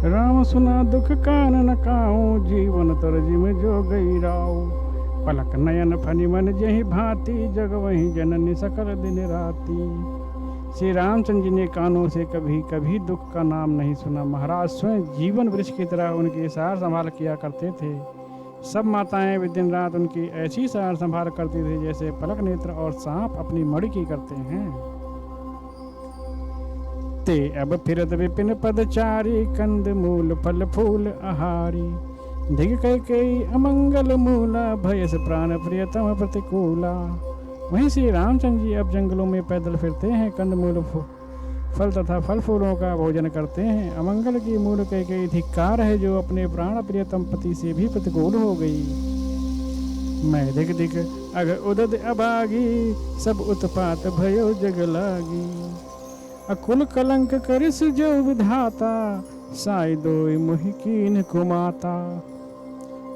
राम सुना दुख कान न काऊं, जीवन तरज में जो गई राऊ। पलक नयन फनि मन जही भांति, जग वही जननी सकल दिन राती। श्री रामचंद्र जी ने कानों से कभी कभी दुख का नाम नहीं सुना। महाराज स्वयं जीवन वृक्ष की तरह उनकी सार संभाल किया करते थे। सब माताएं भी दिन रात उनकी ऐसी सार संभाल करती थी जैसे पलक नेत्र और सांप अपनी मड़ी की करते हैं। ते अब फिरत विपिन पदचारी, कंद मूल फल फूल आहारी। धिग कई अमंगल मूला, भयस प्राण प्रियतम प्रतिकूला। वहीं श्री रामचंद्र जी अब जंगलों में पैदल फिरते हैं, कंदमूल फल तथा फल फूलों का भोजन करते हैं। अमंगल की मूल कई धिक्कार है जो अपने प्राण प्रियतम पति से भी प्रतिकूल हो गई। मैं दिख दिख अग उदद अभागी, सब उत्पात भयो जग लागी। अकुल कलंक करिस जो विधाता, साई दोई मुहि कीन कुमाता।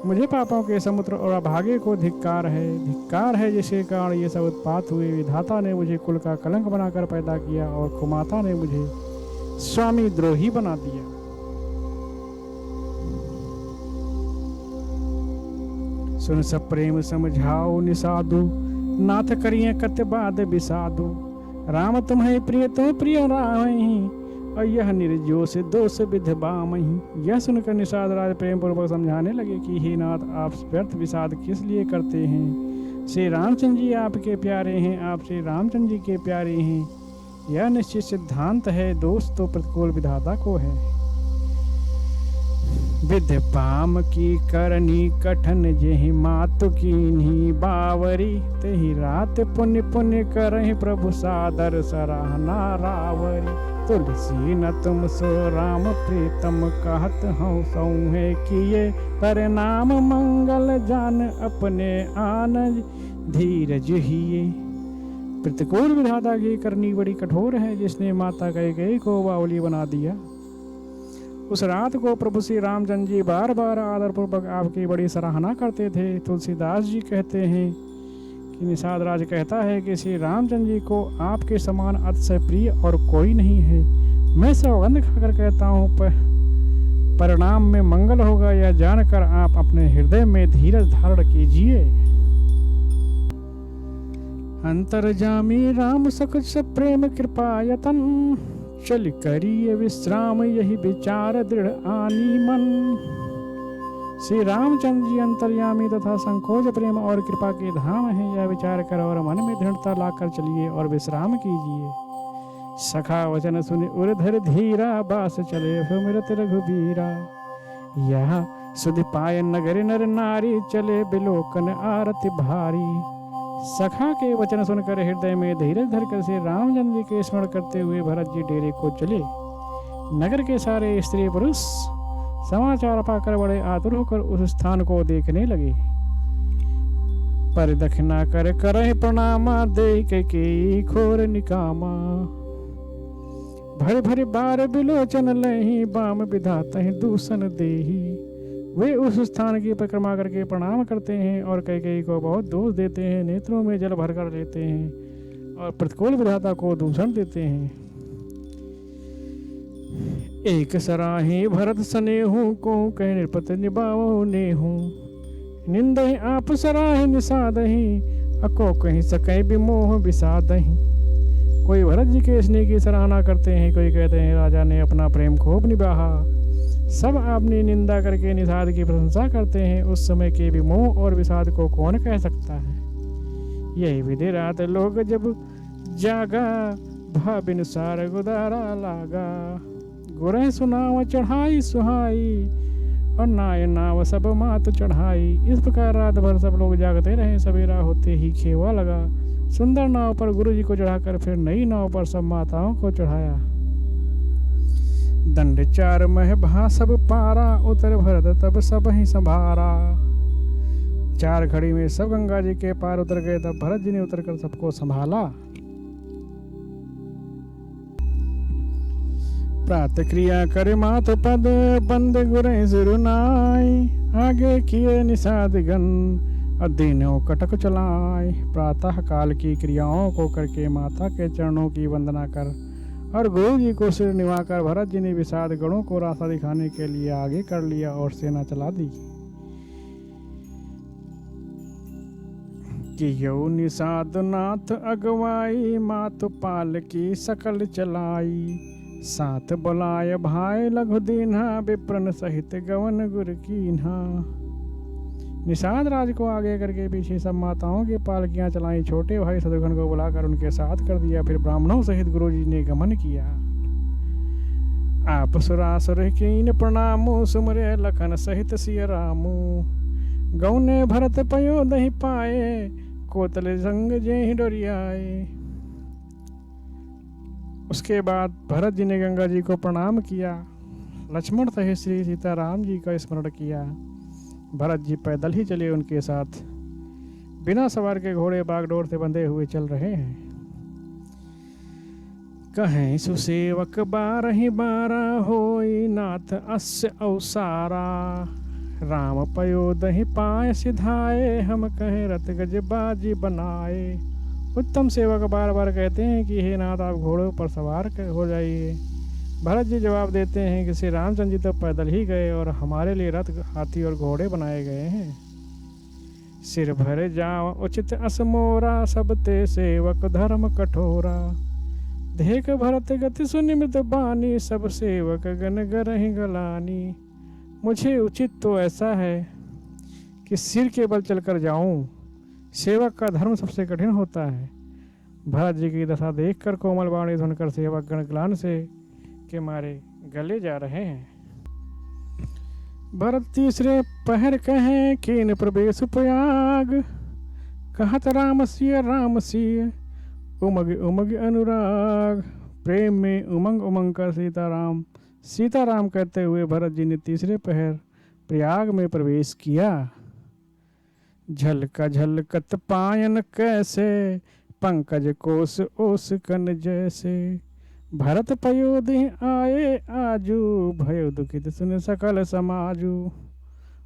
मुझे पापों के समुद्र और अभागे को धिक्कार है जिसके कारण ये सब उत्पात हुए। विधाता ने मुझे कुल का कलंक बनाकर पैदा किया और कुमाता ने मुझे स्वामी द्रोही बना दिया। सुन सब प्रेम समझाओ निसाधु, नाथ करिए कत्यबाद बिसाधु। राम तुम्हें प्रिय तो प्रिय रामहि, और यह निर्जो से दोष विध बामहि। यह सुनकर निषाद राज प्रेम पूर्वक समझाने लगे कि हे नाथ, आप व्यर्थ विषाद किस लिए करते हैं। श्री रामचंद्र जी आपके प्यारे हैं, आप श्री रामचंद्र जी के प्यारे हैं। यह निश्चित सिद्धांत है, दोष तो प्रतिकूल विधाता को है। विध बाम की करनी कठन, जेहि मातु कीन्ही बावरी। तेहि रात पुण्य पुण्य करहि, प्रभु सादर सराहना रावरी। तुलसी न तुम सो राम प्रीतम, कहत हूँ सौहे किए। परिणाम मंगल जान, अपने आन धीरज हिए। प्रतिकूल विधाता की करनी बड़ी कठोर है, जिसने माता कैकेयी को बावली बना दिया। उस रात को प्रभु श्री रामचंद्र जी बार बार आदरपूर्वक आपकी बड़ी सराहना करते थे। तुलसीदास जी कहते हैं कि निषाद राज कहता है कि श्री रामचंद्र जी को आपके समान अतिशय प्रिय और कोई नहीं है। मैं सौगंध खाकर कहता हूँ, परिणाम में मंगल होगा, यह जानकर आप अपने हृदय में धीरज धारण कीजिए। अंतर्जामी राम सकुच प्रेम कृपा यतन, चल करिए विश्राम, यही विचार दृढ़ आनी मन। श्री रामचंद्र जी अंतर्यामी तथा संकोच प्रेम और कृपा के धाम हैं। यह विचार कर और मन में दृढ़ता लाकर चलिए और विश्राम कीजिए। सखा वचन सुनि उर्धर धीरा, बास चले सुमिरत रघुबीरा। यह सुधि पाय नगर नर नारी, चले बिलोकन आरति भारी। सखा के वचन सुनकर हृदय में धीरज धरकर श्री रामचंद्र जी के स्मरण करते हुए भरत जी डेरे को चले। नगर के सारे स्त्री पुरुष समाचार पाकर बड़े आतुर होकर उस स्थान को देखने लगे। परिदक्षिणा कर करहि प्रणामा, देहि कैकेयी खोर निकामा। भर भर बार बिलोचन लहि, बाम विधातहि दूषण देहि। वे उस स्थान की परिक्रमा करके प्रणाम करते हैं और कैकेयी को बहुत दोष देते हैं, नेत्रों में जल भर कर लेते हैं और प्रतिकूल विधाता को दूषण देते हैं। एक सराहे भरत स्नेहु, को कह नृपत निभाओ नेहु। निंदहि आप सराहे निषादहि, अको कहीं सकै विमोह विषादहि। कोई भरत जी के स्नेह की सराहना करते हैं, कोई कहते हैं राजा ने अपना प्रेम खूब निभाया। सब आपने निंदा करके निषाद की प्रशंसा करते हैं। उस समय के विमोह और विषाद को कौन कह सकता है। यही विधि रात लोग जब जागा, भाविनुसार गुदारा लागा। गुरह सुनाव चढ़ाई सुहाई, और नाय नाव सब मात चढ़ाई। इस प्रकार रात भर सब लोग जागते रहे। सवेरा होते ही खेवा लगा। सुंदर नाव पर गुरु जी को चढ़ाकर फिर नई नाव पर सब माताओं को चढ़ाया। दंड चार मह भा सब पारा, उतर भरत तब सब ही संभारा। 4 घड़ी में सब गंगा जी के पार उतर गए। तब भरत जी ने उतरकर सबको संभाला। प्रात क्रिया करे मात पद, बंद गुरे सुरुनाई। आगे किए निषाद गण, अधीनों कटक चलाए। प्रातः काल की क्रियाओं को करके माता के चरणों की वंदना कर और गुरु जी को सिर निभाकर भरत जी ने विषाद गणों को रास्ता दिखाने के लिए आगे कर लिया और सेना चला दी कि यो निषाद नाथ अगवाई मातु पाल की सकल चलाई साथ बुलाय भाई लघु दीन्हा विप्रन सहित गवन गुर कीन्हा। निषाद राज को आगे करके पीछे सब माताओं की पालकियां चलाई, छोटे भाई शत्रुघ्न को बुलाकर उनके साथ कर दिया। फिर ब्राह्मणों सहित गुरु जी ने गमन किया। आप सुरासुर कीन प्रणामु सुमरे लखन सहित सिय रामू गौने भरत पयो दही पाए कोतल संग जे डोरियाए। उसके बाद भरत जी ने गंगा जी को प्रणाम किया, लक्ष्मण सहित श्री सीताराम जी का स्मरण किया। भरत जी पैदल ही चले उनके साथ, बिना सवार के घोड़े बागडोर से बंधे हुए चल रहे हैं। कहें सुसेवक 12 होई नाथ अस्य अवसारा राम पयोदहि पाए सिधाए हम कहे रथ गज बाजी बनाए। उत्तम सेवक बार बार कहते हैं कि हे नाथ आप घोड़ों पर सवार हो जाइए। भरत जी जवाब देते हैं कि श्री रामचंद्र जी तो पैदल ही गए और हमारे लिए रथ हाथी और घोड़े बनाए गए हैं। सिर भर जाओ उचित असमोरा सब ते सेवक धर्म कठोरा देख भरत गति सुनिमित बानी सब सेवक गन गरहि गलानी। मुझे उचित तो ऐसा है कि सिर के बल चलकर जाऊं, सेवक का धर्म सबसे कठिन होता है। भरत जी की दशा देखकर कोमल वाणी सुनकर सेवक गण ग्लानि से के मारे गले जा रहे हैं। भरत तीसरे पहर कहें कीन प्रवेश प्रयाग कहत राम सिय उमग उमग अनुराग। प्रेम में उमंग उमंग कर सीताराम कहते हुए भरत जी ने तीसरे पहर प्रयाग में प्रवेश किया। झलका झलकत पायन कैसे पंकज कोस ओस कन जैसे भरत पयोधि आए आजू भयो दुखित सुन सकल समाजू।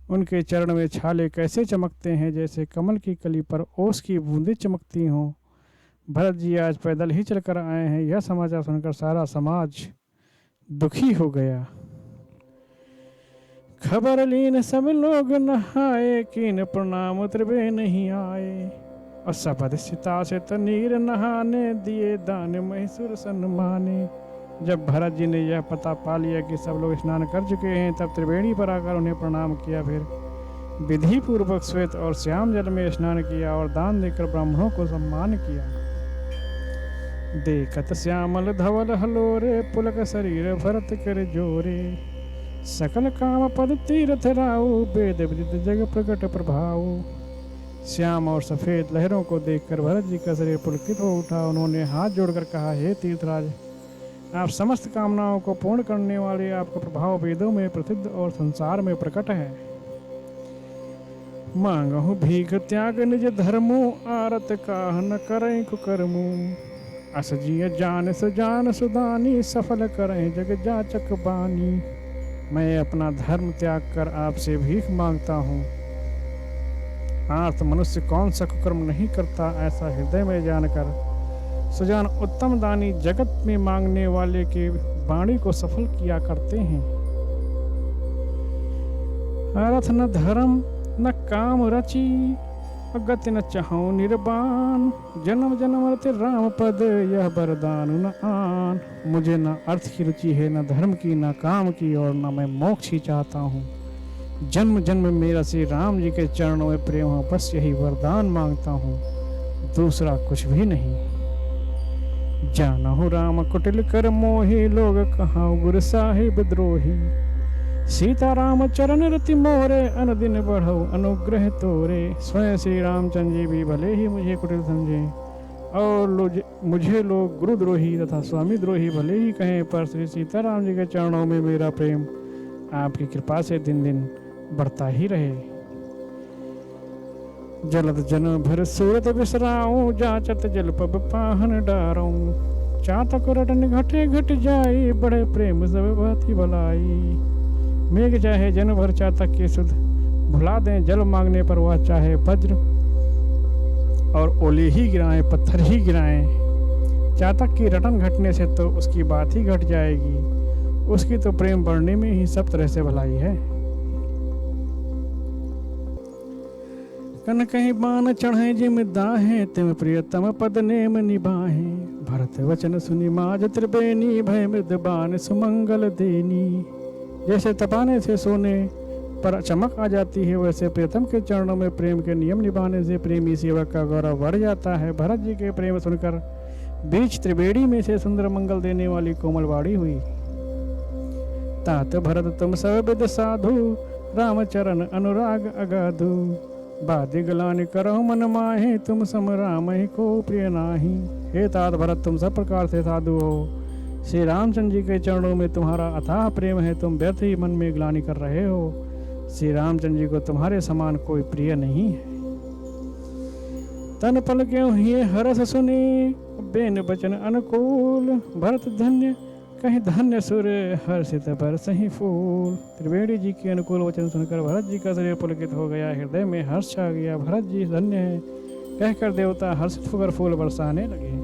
उनके चरण में छाले कैसे चमकते हैं जैसे कमल की कली पर ओस की बूंदें चमकती हों। भरत जी आज पैदल ही चलकर आए हैं, यह समाचार सुनकर सारा समाज दुखी हो गया। खबर लीन सब लोग नहाए कीन प्रणाम त्रिवे नहीं आए और सबद सीता से तनीर नहाने दिए दान महिषुर सन्माने। जब भरत जी ने यह पता पा लिया कि सब लोग स्नान कर चुके हैं तब त्रिवेणी पर आकर उन्हें प्रणाम किया। फिर विधि पूर्वक श्वेत और श्याम जल में स्नान किया और दान देकर ब्राह्मणों को सम्मान किया। देखत श्यामल धवल हलोरे पुलक शरीर भरत कर जोरे सकल काम पद तीर्थ राऊ वेद विदित जग प्रकट प्रभाव। श्याम और सफेद लहरों को देखकर भरत जी का शरीर पुलकित हो उठा। उन्होंने हाथ जोड़कर कहा, हे तीर्थराज, आप समस्त कामनाओं को पूर्ण करने वाले, आपका प्रभाव वेदों में प्रसिद्ध और संसार में प्रकट है। मांगहु भीख त्याग निज धर्मो आरत काह न करें कुकर्मो असजिय जान सुजान सुदानी सफल करें जग जाचक बानी। मैं अपना धर्म त्याग कर आपसे भीख मांगता हूँ। आर्त मनुष्य कौन सा कुकर्म नहीं करता, ऐसा हृदय में जानकर सुजान उत्तम दानी जगत में मांगने वाले के वाणी को सफल किया करते हैं। अर्थ न धर्म न काम रची गति न चाहो निर्वाण जन्म जन्म रते राम पद यह वरदान न आन। मुझे न अर्थ की रुचि है, न धर्म की, न काम की, और न मैं मोक्ष ही चाहता हूँ। जन्म जन्म मेरा श्री राम जी के चरणों में प्रेम हो, बस यही वरदान मांगता हूँ, दूसरा कुछ भी नहीं। जाना हूँ राम कुटिल कर मोही लोग कहाँ गुरु साहिब द्रोही। सीताराम चरण रति मोरे अनुदिन बढ़ो अनुग्रह तोरे। स्वयं श्री रामचंद्र जी भी भले ही मुझे कुटिल समझें और मुझे लोग गुरुद्रोही तथा स्वामी द्रोही भले ही कहें, पर श्री सीताराम जी के चरणों में मेरा प्रेम आपकी कृपा से दिन दिन बढ़ता ही रहे। जलद जन भर सूरत बिसराऊं जाचत जल पब पाहन डारूं। चातक रटन घटे घट जाई बड़े प्रेम सब भांति भलाई। मेघ चाहे जन भर चातक के सुध भुला दें, जल मांगने पर वह चाहे वज्र और ओले ही गिराएं पत्थर ही गिराएं। चातक की रटन घटने से तो उसकी बात ही घट जाएगी, उसकी तो प्रेम बढ़ने में ही सब तरह से भलाई है। कन कहीं बान चढ़े जिम दाहे, तिम प्रियतम पद नेम निभाहे। भरत वचन सुनि माज त्रिबेनी, भय मृदबान सुमंगल देनी। जैसे तपाने से सोने पर चमक आ जाती है, वैसे प्रियतम के चरणों में प्रेम के नियम निभाने से प्रेमी सेवक का गौरव बढ़ जाता है। भरत जी के प्रेम सुनकर बीच त्रिवेणी में से सुंदर मंगल देने वाली कोमलवाड़ी हुई। तात भरत तुम सब विद साधु, रामचरण अनुराग अगाधु। बादि गलानि करहु मन माहे, तुम सम राम ही को प्रिय नाही। हे तात भरत, तुम सब प्रकार से साधु हो, श्री रामचंद्र जी के चरणों में तुम्हारा अथाह प्रेम है। तुम व्यर्थ ही मन में ग्लानि कर रहे हो, श्री रामचंद्र जी को तुम्हारे समान कोई प्रिय नहीं है। तन पल क्यों हिये हरस सुनी, बेन बचन अनुकूल। भरत धन्य कहीं धन्य सुर, हर्षित बरसहि फूल। त्रिवेणी जी के अनुकूल वचन सुनकर भरत जी का शरीर पुलकित हो गया, हृदय में हर्ष छा गया। भरत जी धन्य है कहकर देवता हर्षित होकर फूल बरसाने लगे।